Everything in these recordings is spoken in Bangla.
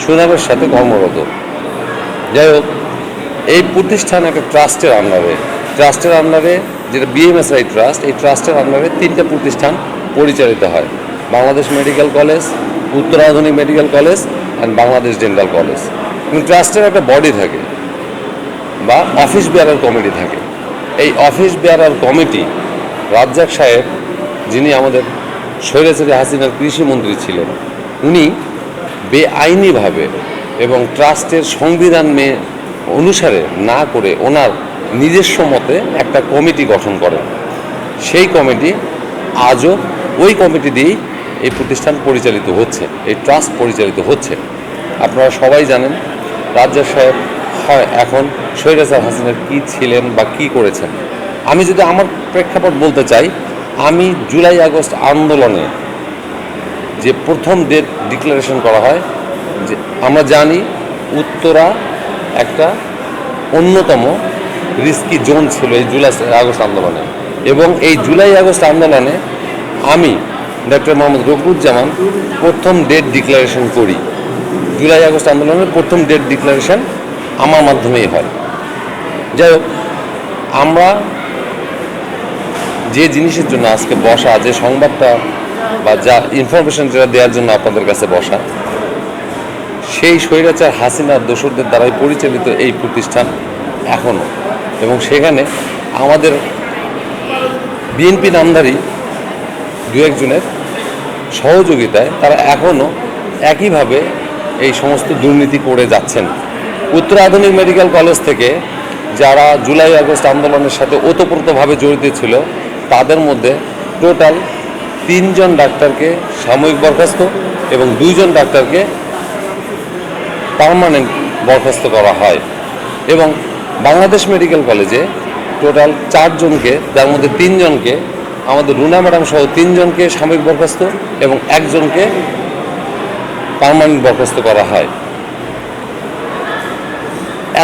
সুনামের সাথে কর্মরত। যাই হোক, এই প্রতিষ্ঠান একটা ট্রাস্টের আন্ডারে যেটা বিএমএসআই ট্রাস্ট, এই ট্রাস্টের আন্ডারে 3টা প্রতিষ্ঠান পরিচালিত হয়: বাংলাদেশ মেডিকেল কলেজ, উত্তর আধুনিক medical college and Bangladesh dental college. কিন্তু ট্রাস্টের একটা বডি থাকে বা অফিস বেয়ারার কমিটি থাকে। এই অফিস বেয়ারার কমিটি রাজ্জাক সাহেব, যিনি আমাদের স্বৈরাচারী হাসিনার কৃষিমন্ত্রী ছিলেন, উনি বেআইনিভাবে এবং ট্রাস্টের সংবিধান অনুসারে না করে ওনার নিজস্ব মতে একটা কমিটি গঠন করেন। সেই কমিটি আজও ওই কমিটি দিয়েই এই প্রতিষ্ঠান পরিচালিত হচ্ছে, এই ট্রাস্ট পরিচালিত হচ্ছে। আপনারা সবাই জানেন রাজ্জাক সাহেব এখন স্বৈরাচার হাসিনার কী ছিলেন বা কী করেছেন। আমি যদি আমার প্রেক্ষাপট বলতে চাই, আমি জুলাই আগস্ট আন্দোলনে যে প্রথম ডেট ডিক্লারেশন করা হয়, যে আমরা জানি উত্তরা একটা অন্যতম রিস্কি জোন ছিল এই জুলাই আগস্ট আন্দোলনে, এবং এই জুলাই আগস্ট আন্দোলনে আমি ডক্টর মোহাম্মদ রফিকুজ্জামান প্রথম ডেট ডিক্লারেশন করি। জুলাই আগস্ট আন্দোলনের প্রথম ডেট ডিক্লারেশন আমার মাধ্যমেই হয়। যাই হোক, আমরা যে জিনিসের জন্য আজকে বসা, যে সংবাদটা বা যা ইনফরমেশন যেটা দেওয়ার জন্য আপনাদের কাছে বসা, সেই স্বৈরাচার হাসিনার দোসরদের দ্বারাই পরিচালিত এই প্রতিষ্ঠান এখনও, এবং সেখানে আমাদের বিএনপি নামধারী দু একজনের সহযোগিতায় তারা এখনও একইভাবে এই সমস্ত দুর্নীতি করে যাচ্ছেন। উত্তর আধুনিক মেডিকেল কলেজ থেকে যারা জুলাই আগস্ট আন্দোলনের সাথে ওতপ্রোতভাবে জড়িত ছিল, তাদের মধ্যে টোটাল 3 জন ডাক্তারকে সাময়িক বরখাস্ত এবং 2 জন ডাক্তারকে পার্মানেন্ট বরখাস্ত করা হয়। এবং বাংলাদেশ মেডিকেল কলেজে টোটাল 4 জনকে, যার মধ্যে 3 জনকে, আমাদের রুনা ম্যাডাম সহ 3 জনকে সাময়িক বরখাস্ত এবং 1 জনকে পার্মানেন্ট বরখাস্ত করা হয়।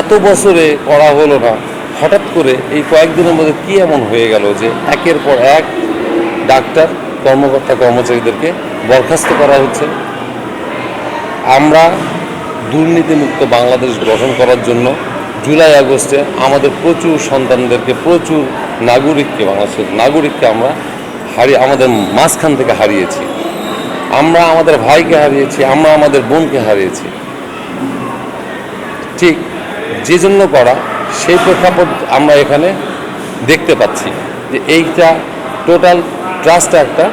এত বছরে করা হলো না, হঠাৎ করে এই কয়েকদিনের মধ্যে কী এমন হয়ে গেল যে একের পর এক ডাক্তার, কর্মকর্তা, কর্মচারীদেরকে বরখাস্ত করা হচ্ছে। আমরা দুর্নীতিমুক্ত বাংলাদেশ গঠন করার জন্য জুলাই আগস্টে আমাদের প্রচুর সন্তানদেরকে, প্রচুর নাগরিককে, বাংলাদেশের নাগরিককে আমরা আমাদের মাঝখান থেকে হারিয়েছি। আমরা আমাদের ভাইকে হারিয়েছি, আমরা আমাদের বোনকে হারিয়েছি। ঠিক যে জন্য করা, সেই প্রেক্ষাপট আমরা এখানে দেখতে পাচ্ছি যে এইটা টোটাল ট্রাস্ট একটা